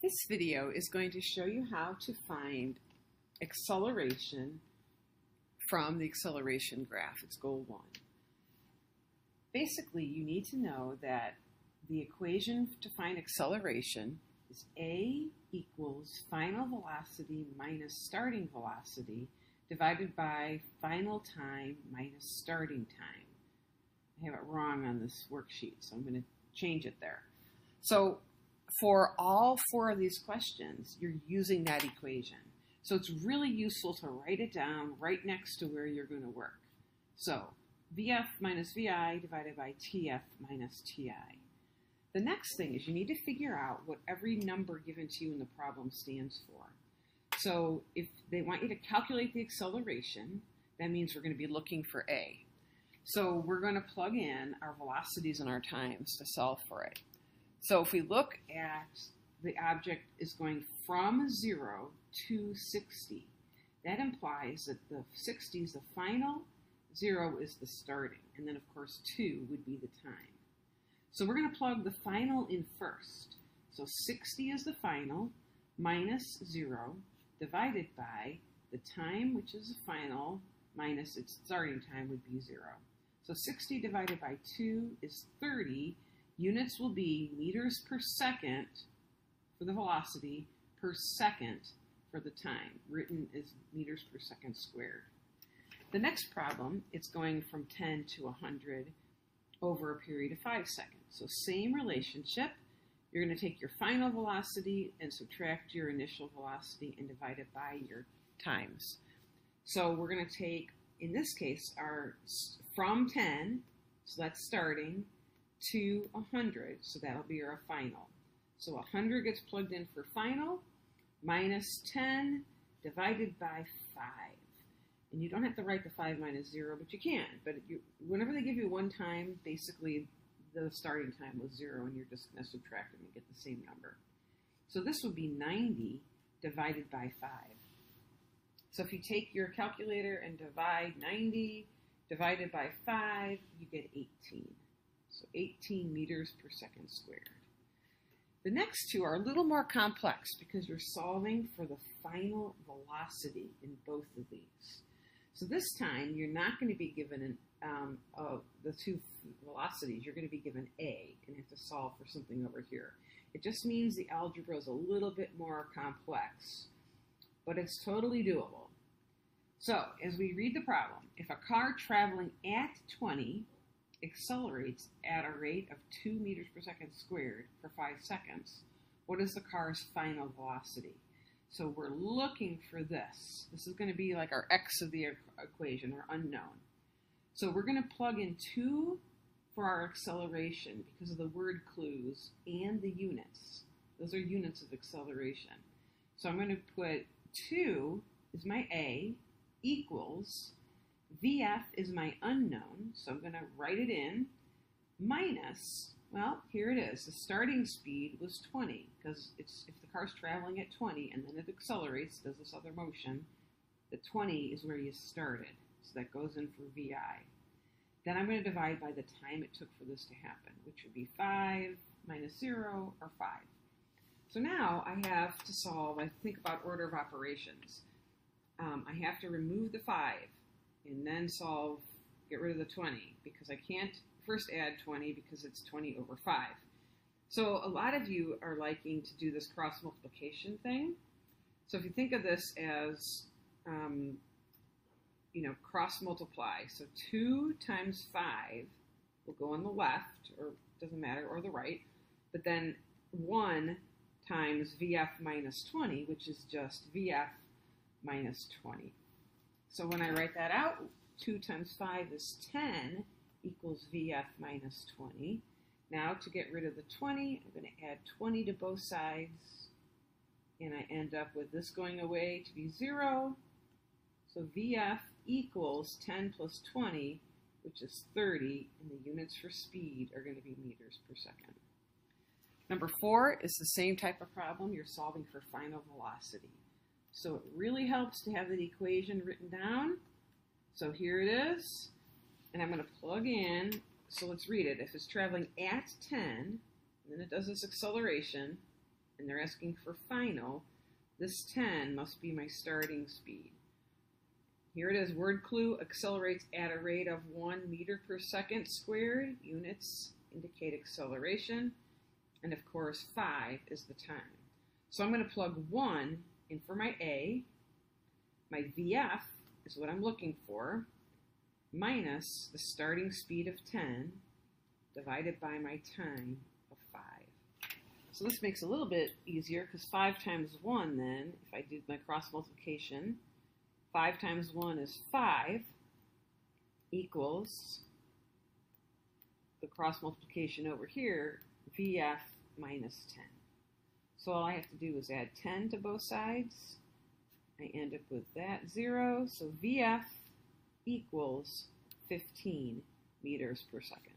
This video is going to show you how to find acceleration from the acceleration graph. It's goal 1. Basically, you need to know that the equation to find acceleration is a equals final velocity minus starting velocity divided by final time minus starting time. I have it wrong on this worksheet, so I'm going to change it there. So for all 4 of these questions, you're using that equation. So it's really useful to write it down right next to where you're going to work. So VF minus VI divided by TF minus TI. The next thing is you need to figure out what every number given to you in the problem stands for. So if they want you to calculate the acceleration, that means we're going to be looking for A. So we're going to plug in our velocities and our times to solve for it. So if we look at the object is going from 0 to 60, that implies that the 60 is the final, 0 is the starting, and then of course 2 would be the time. So we're going to plug the final in first. So 60 is the final minus 0 divided by the time, which is the final, minus its starting time would be 0. So 60 divided by 2 is 30. Units will be meters per second for the velocity, per second for the time. Written as meters per second squared. The next problem, it's going from 10 to 100 over a period of 5 seconds. So same relationship. You're going to take your final velocity and subtract your initial velocity and divide it by your times. So we're going to take, in this case, our from 10, so that's starting, to 100, so that'll be our final. So 100 gets plugged in for final, minus 10 divided by 5. And you don't have to write the 5 minus 0, but you can. But whenever they give you one time, basically the starting time was 0, and you're just going to subtract them and get the same number. So this would be 90 divided by 5. So if you take your calculator and divide 90 divided by 5, you get 18. So 18 meters per second squared. The next two are a little more complex because you're solving for the final velocity in both of these. So this time, you're not going to be given the two velocities. You're going to be given A and have to solve for something over here. It just means the algebra is a little bit more complex, but it's totally doable. So as we read the problem, if a car traveling at 20 accelerates at a rate of 2 meters per second squared for 5 seconds, what is the car's final velocity? So we're looking for this. This is going to be like our x of the equation, or unknown. So we're going to plug in 2 for our acceleration because of the word clues and the units. Those are units of acceleration. So I'm going to put 2 is my A equals VF is my unknown, so I'm going to write it in, minus, well, here it is. The starting speed was 20, because if the car's traveling at 20 and then it accelerates, does this other motion, the 20 is where you started. So that goes in for VI. Then I'm going to divide by the time it took for this to happen, which would be 5 minus 0, or 5. So now I have to solve, I think about order of operations. I have to remove the 5. And then get rid of the 20, because I can't first add 20 because it's 20 over 5. So a lot of you are liking to do this cross multiplication thing. So if you think of this as, cross multiply. So 2 times 5 will go on the left, or doesn't matter, or the right. But then 1 times VF minus 20, which is just VF minus 20. So when I write that out, 2 times 5 is 10 equals VF minus 20. Now to get rid of the 20, I'm going to add 20 to both sides. And I end up with this going away to be 0. So VF equals 10 plus 20, which is 30. And the units for speed are going to be meters per second. Number 4 is the same type of problem. You're solving for final velocity. So it really helps to have that equation written down. So here it is, and I'm going to plug in, so let's read it. If it's traveling at 10, and then it does this acceleration, and they're asking for final, this 10 must be my starting speed. Here it is, word clue, accelerates at a rate of 1 meter per second squared. Units indicate acceleration. And of course, 5 is the time. So I'm going to plug 1 in for my A. My VF is what I'm looking for, minus the starting speed of 10 divided by my time of 5. So this makes it a little bit easier because 5 times 1 then, if I did my cross multiplication, 5 times 1 is 5 equals the cross multiplication over here, VF minus 10. So all I have to do is add 10 to both sides. I end up with that 0. So VF equals 15 meters per second.